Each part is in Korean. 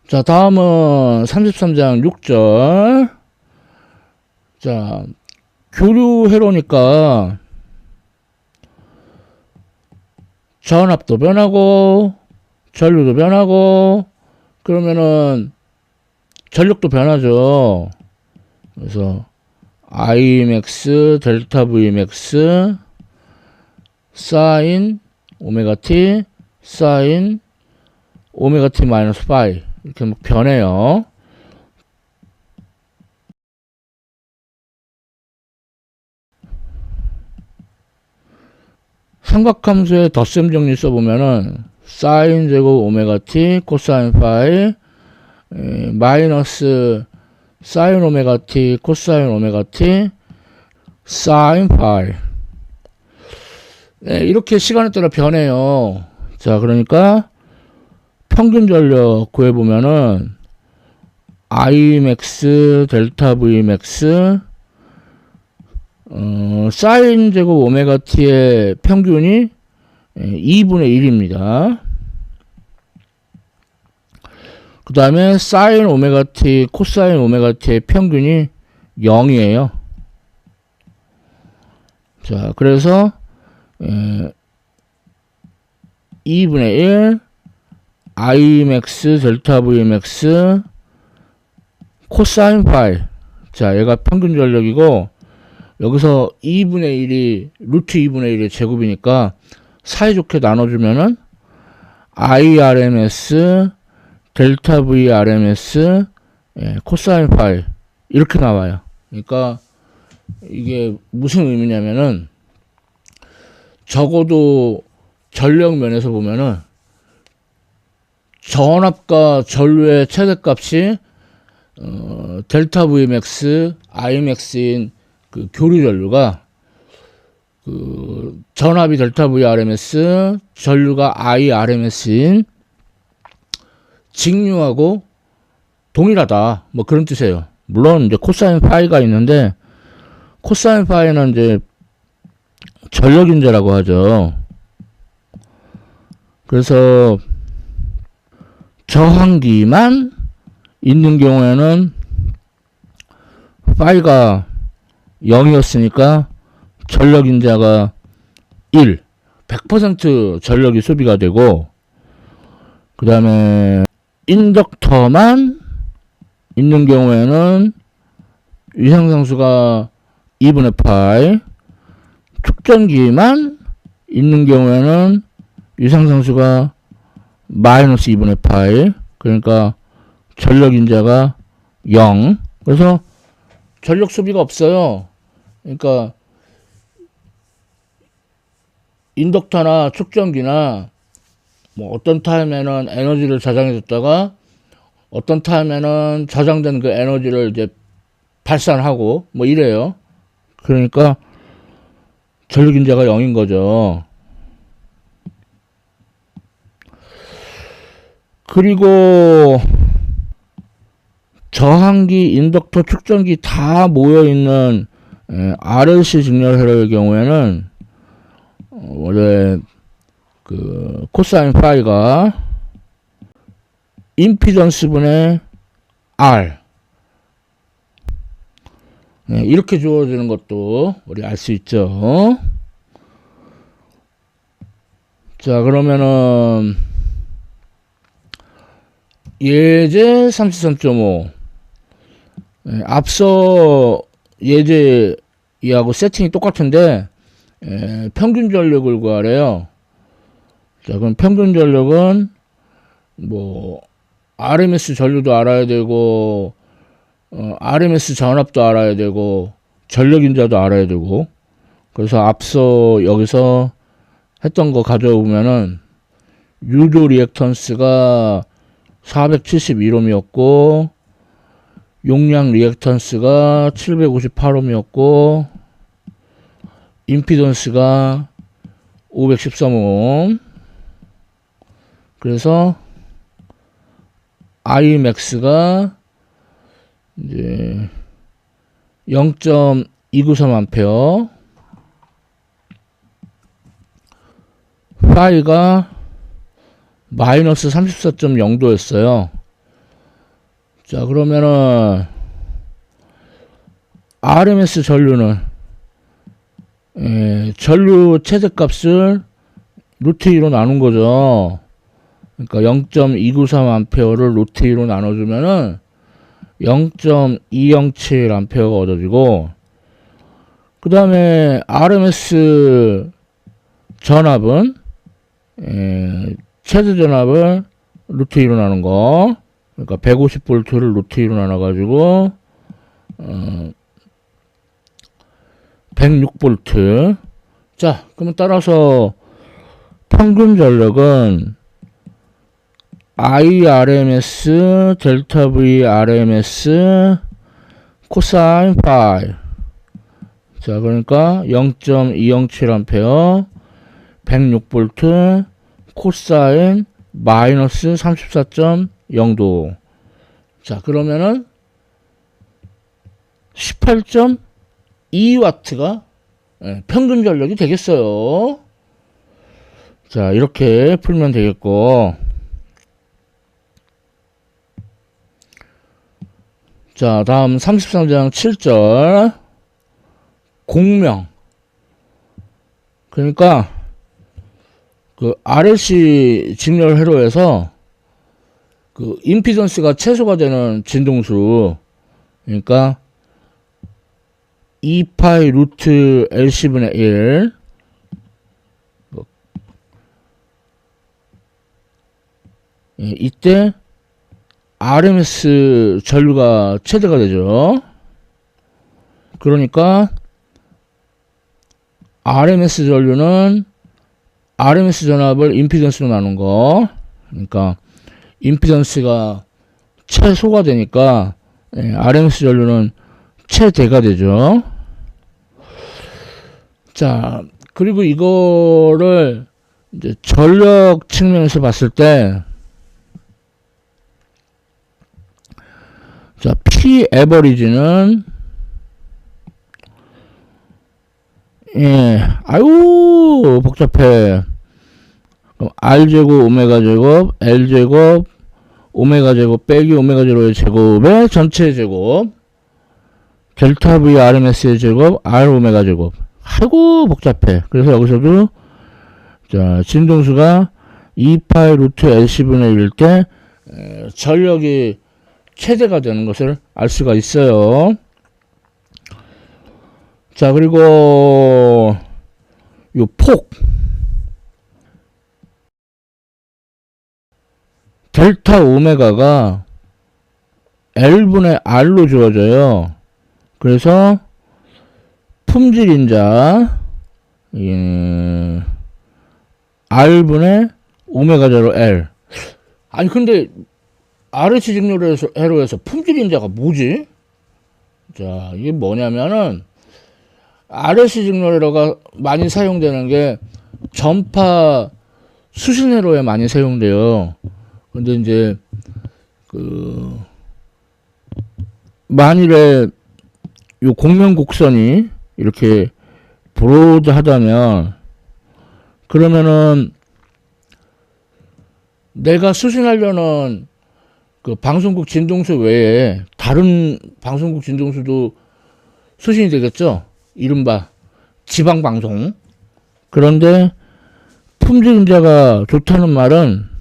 자, 다음은 33장 6절. 자, 교류 회로니까 전압도 변하고 전류도 변하고 그러면은 전력도 변하죠. 그래서 Imax 델타 Vmax 사인 오메가 t 사인 오메가 t 마이너스 파이 이렇게 막 변해요. 삼각함수의 덧셈 정리 써보면은 사인 제곱 오메가 t 코사인 파이 마이너스 사인 오메가 t 코사인 오메가 t 사인 파이 이렇게 시간에 따라 변해요. 자, 그러니까 평균 전력 구해보면은 Imax 델타 Vmax 사인 제곱 오메가 t의 평균이 2분의 1입니다. 그 다음에 사인 오메가 t 코사인 오메가 t의 평균이 0이에요. 자, 그래서 2분의 1 Imax 델타 Vmax 코사인 파이. 자, 얘가 평균 전력이고 여기서 2분의 1이 루트 2분의 1의 제곱이니까 사이좋게 나눠주면은 IRMS 델타 VRMS 코사인 파이 이렇게 나와요. 그러니까 이게 무슨 의미냐면은 적어도 전력 면에서 보면은 전압과 전류의 최대값이 델타 Vmax, Imax인 그 교류 전류가 그 전압이 델타 VRMS, 전류가 IRMS인 직류하고 동일하다. 뭐 그런 뜻이에요. 물론 이제 코사인 파이가 있는데 코사인 파이는 이제 전력인자라고 하죠. 그래서 저항기만 있는 경우에는 파이가 0이었으니까 전력인자가 1, 100% 전력이 소비가 되고 그 다음에 인덕터만 있는 경우에는 위상상수가 2분의 파이, 축전기만 있는 경우에는 위상상수가 마이너스 2분의 파이, 그러니까 전력인자가 0. 그래서 전력 소비가 없어요. 그러니까 인덕터나 축전기나 뭐 어떤 타임에는 에너지를 저장해뒀다가 어떤 타임에는 저장된 그 에너지를 이제 발산하고 뭐 이래요. 그러니까 전력인자가 0인 거죠. 그리고 저항기, 인덕터, 축전기 다 모여있는 RLC 직렬 회로의 경우에는 원래 그 코사인 파이가 임피던스 분의 R 이렇게 주어지는 것도 우리 알 수 있죠. 자, 그러면은 예제 33.5 앞서 예제하고 세팅이 똑같은데 평균 전력을 구하래요. 자, 그럼 평균 전력은 뭐 RMS 전류도 알아야 되고 RMS 전압도 알아야 되고 전력인자도 알아야 되고 그래서 앞서 여기서 했던 거 가져오면은 유도 리액턴스가 471옴이었고 용량 리액턴스가 758옴이었고 임피던스가 513옴. 그래서 Imax가 이제 0.293A, 파이가 마이너스 34.0도였어요. 자, 그러면은 RMS 전류는 전류 최대값을 루트 2로 나눈 거죠. 그러니까 0.293A를 루트 2로 나눠주면은 0.207A가 얻어지고, 그 다음에 RMS 전압은 최대 전압을 루트 2로 나눈 거, 그러니까 150V를 루트 2로 나눠가지고 106V. 자, 그러면 따라서 평균 전력은 IRMS 델타 V RMS 코사인 파이. 자, 그러니까 0.207A 106V 코사인 마이너스 34.0도. 자, 그러면은 18.2W가 평균 전력이 되겠어요. 자, 이렇게 풀면 되겠고, 자, 다음 33장 7절 공명. 그러니까 그 RLC 직렬 회로에서 그 임피던스가 최소가 되는 진동수, 그러니까 2파이 루트 LC분의 1, 이때 RMS 전류가 최대가 되죠. 그러니까 RMS 전류는 RMS 전압을 임피던스로 나눈 거, 그러니까 임피던스가 최소가 되니까 RMS 전류는 최대가 되죠. 자, 그리고 이거를 이제 전력 측면에서 봤을 때, 자, P 에버리지는 아유 복잡해. 그럼 R제곱 오메가 제곱 L제곱 오메가 제곱 빼기 오메가 제로의 제곱의 전체 제곱 델타 V RMS의 제곱 R 오메가 제곱. 아이고 복잡해. 그래서 여기서도 자, 진동수가 2파이 루트 LC분의 1일 때 전력이 최대가 되는 것을 알 수가 있어요. 자, 그리고 요 폭 델타 오메가가 L분의 R로 주어져요. 그래서 품질인자 R분의 오메가 제로 L. 아니 근데 RH 직렬회로에서 품질인자가 뭐지? 자, 이게 뭐냐면은 RH 직렬회로가 많이 사용되는 게 전파 수신회로에 많이 사용돼요. 근데 이제 그 만일에 요 공명 곡선이 이렇게 브로드하다면, 그러면은 내가 수신하려는 그 방송국 진동수 외에 다른 방송국 진동수도 수신이 되겠죠. 이른바 지방방송. 그런데 품질인자가 좋다는 말은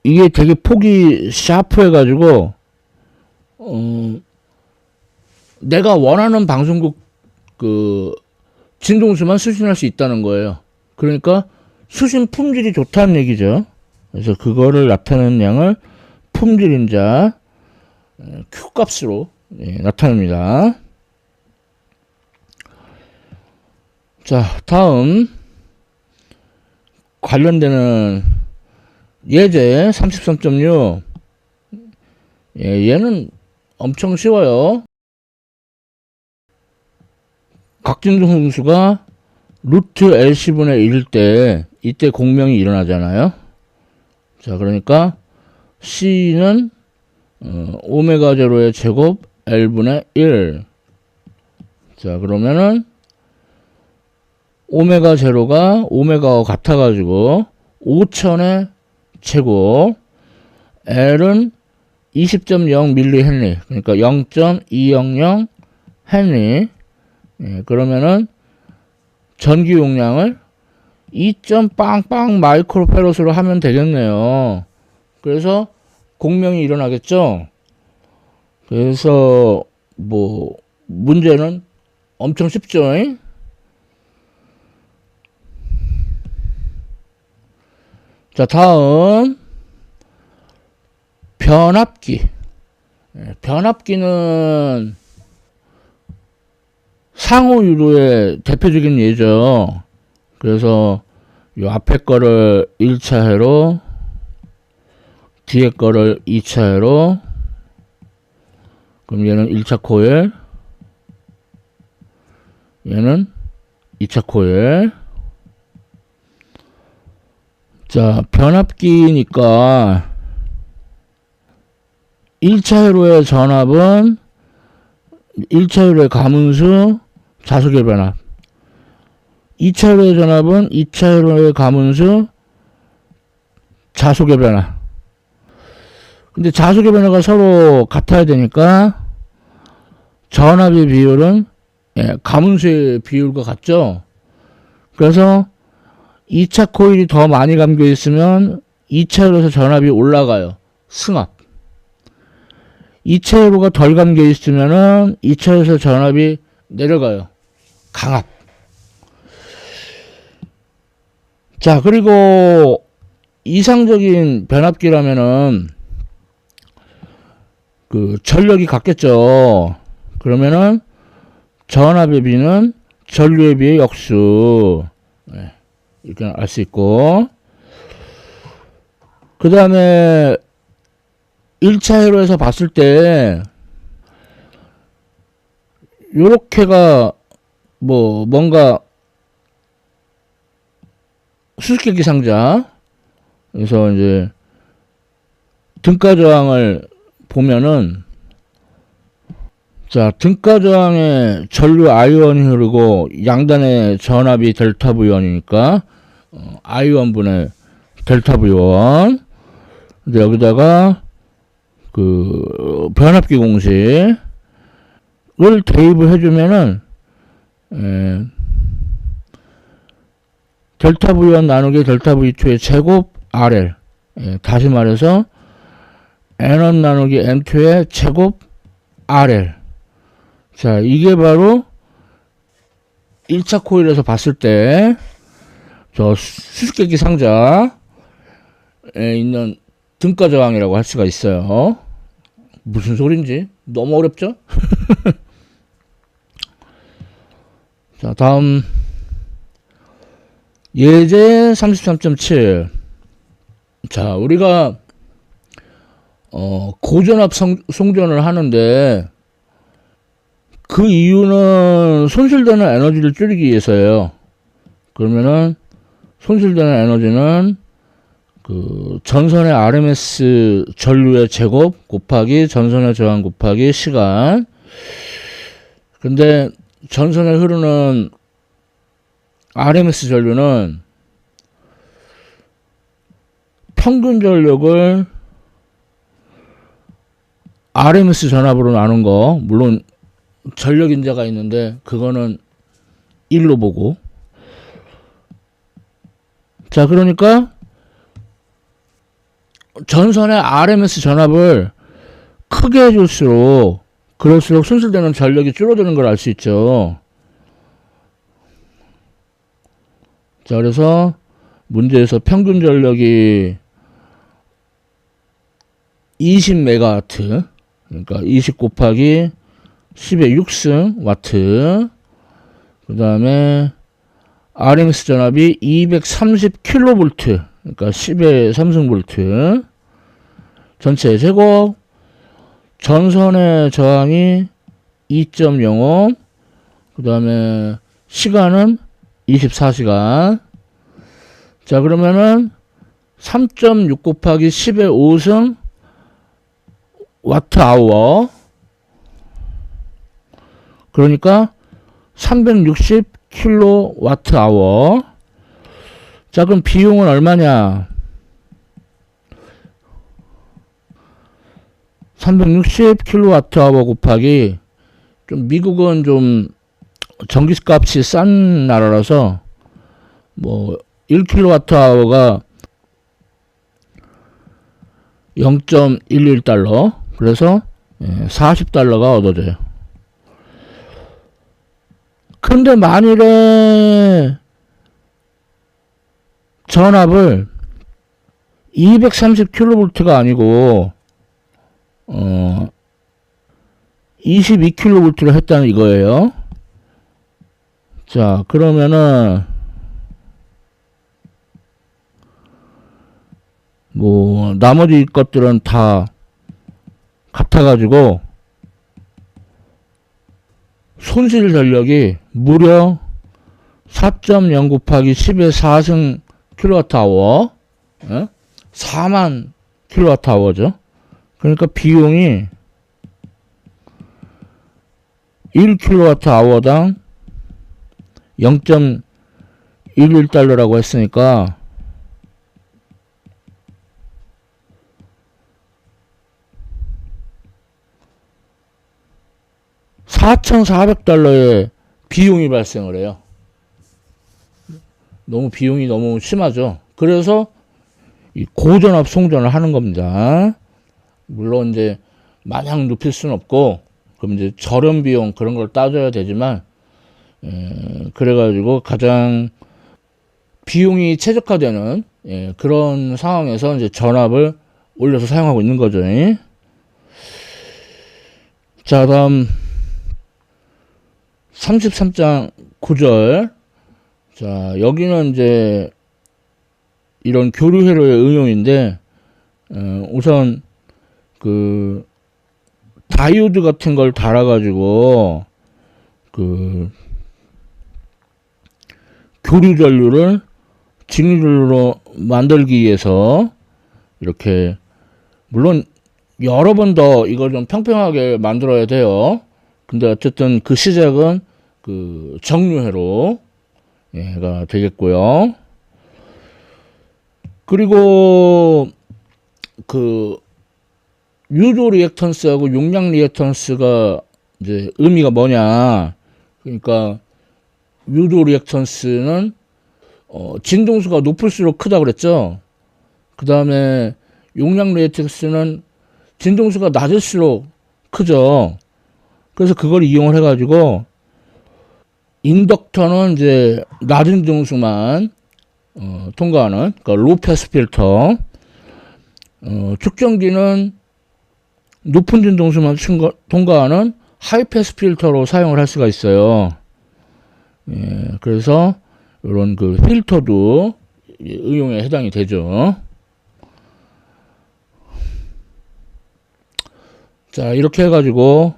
이게 되게 폭이 샤프해가지고 내가 원하는 방송국 그 진동수만 수신할 수 있다는 거예요. 그러니까 수신 품질이 좋다는 얘기죠. 그래서 그거를 나타내는 양을 품질인자 Q 값으로 나타냅니다. 자, 다음 관련되는 예제 33.6. 얘는 엄청 쉬워요. 각진동수가 루트 LC분의 1일 때 이때 공명이 일어나잖아요. 자, 그러니까 C는 오메가 제로의 제곱 L분의 1. 자, 그러면은 오메가 제로가 오메가와 같아가지고 5000의 제곱, L은 20.0 밀리 헨리. 그러니까 0.200 헨리. 예, 그러면은 전기 용량을 2. 빵빵 마이크로페롯으로 하면 되겠네요. 그래서 공명이 일어나겠죠. 그래서 뭐 문제는 엄청 쉽죠. 자, 다음 변압기. 변압기는 상호유로의 대표적인 예죠. 그래서 이 앞에 거를 1차 회로, 뒤에 거를 2차 회로, 그럼 얘는 1차 코일, 얘는 2차 코일. 자, 변압기니까 1차 회로의 전압은 1차 회로의 가문수 자속의 변압, 2차 회로의 전압은 2차 회로의 가문수 자속의 변압. 근데 자속의 변화가 서로 같아야 되니까 전압의 비율은 가문수의 비율과 같죠. 그래서 2차 코일이 더 많이 감겨 있으면 2차 회로에서 전압이 올라가요. 승합. 2차 회로가 덜 감겨 있으면은 2차 회로에서 전압이 내려가요. 강압. 자, 그리고 이상적인 변압기라면은 그 전력이 같겠죠. 그러면은 전압의 비는 전류의 비의 역수. 이렇게 알 수 있고, 그 다음에 1차 회로에서 봤을 때 요렇게가 뭐 뭔가 수수께끼 상자. 그래서 이제 등가 저항을 보면은, 자, 등가 저항에 전류 I원이 흐르고 양단의 전압이 델타 V원이니까 I원분의 델타 V원. 근데 여기다가 그 변압기 공식을 대입을 해주면은 델타 V1 나누기 델타 V2의 제곱 RL. 다시 말해서 N1 나누기 N2의 제곱 RL. 자, 이게 바로 1차 코일에서 봤을 때 저 수수께끼 상자에 있는 등가 저항이라고 할 수가 있어요. 무슨 소린지 너무 어렵죠? 자, 다음 예제 33.7. 자, 우리가 고전압 송전을 하는데 그 이유는 손실되는 에너지를 줄이기 위해서예요. 그러면은 손실되는 에너지는 그 전선의 RMS 전류의 제곱 곱하기 전선의 저항 곱하기 시간. 근데 전선에 흐르는 RMS 전류는 평균 전력을 RMS 전압으로 나눈 거, 물론 전력 인자가 있는데 그거는 1로 보고. 자, 그러니까 전선의 RMS 전압을 크게 해줄수록 그럴수록 손실되는 전력이 줄어드는 걸 알 수 있죠. 자, 그래서 문제에서 평균 전력이 20메가와트, 그러니까 20 곱하기 10의 6승 와트. 그 다음에 RMS 전압이 230kV, 그러니까 10의 3승 볼트. 전체 제곱. 전선의 저항이 2.05. 그 다음에 시간은 24시간. 자, 그러면은 3.6 곱하기 10의 5승 와트 아워. 그러니까 360 킬로와트 아워. 자, 그럼 비용은 얼마냐? 360kWh 곱하기, 좀 미국은 좀 전기값이 싼 나라라서 뭐 1kWh가 0.11달러, 그래서 40달러가 얻어져요. 근데 만일에 전압을 230kV가 아니고 22kV로 했다는 이거예요. 자, 그러면은 뭐 나머지 것들은 다 같아가지고 손실 전력이 무려 4.0 곱하기 10의 4승 kWh, 4만 kWh죠. 그러니까 비용이 1kWh당 0.11달러라고 했으니까 4,400달러의 비용이 발생을 해요. 비용이 너무 심하죠. 그래서 이 고전압 송전을 하는 겁니다. 물론 이제 마냥 높일 수는 없고, 그럼 이제 저렴 비용 그런 걸 따져야 되지만, 그래가지고 가장 비용이 최적화되는 그런 상황에서 이제 전압을 올려서 사용하고 있는 거죠. 자, 다음 33장 9절. 자, 여기는 이제 이런 교류 회로의 응용인데, 우선 그 다이오드 같은 걸 달아가지고 그 교류 전류를 직류로 만들기 위해서 이렇게, 물론 여러 번 더 이걸 좀 평평하게 만들어야 돼요. 근데 어쨌든 그 시작은 그 정류회로 가 되겠고요. 그리고 그 유도 리액턴스하고 용량 리액턴스가 이제 의미가 뭐냐? 그러니까 유도 리액턴스는 진동수가 높을수록 크다 그랬죠. 그 다음에 용량 리액턴스는 진동수가 낮을수록 크죠. 그래서 그걸 이용을 해가지고 인덕터는 이제 낮은 진동수만 통과하는, 그러니까 로우 패스 필터, 측정기는 높은 진동수만 통과하는 하이 패스 필터로 사용을 할 수가 있어요. 그래서 이런 그 필터도 응용에 해당이 되죠. 자, 이렇게 해가지고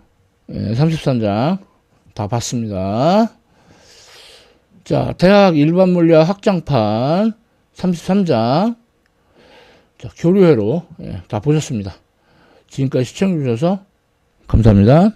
33장 다 봤습니다. 자, 대학 일반 물리학 확장판 33장, 자, 교류회로 다 보셨습니다. 지금까지 시청해주셔서 감사합니다.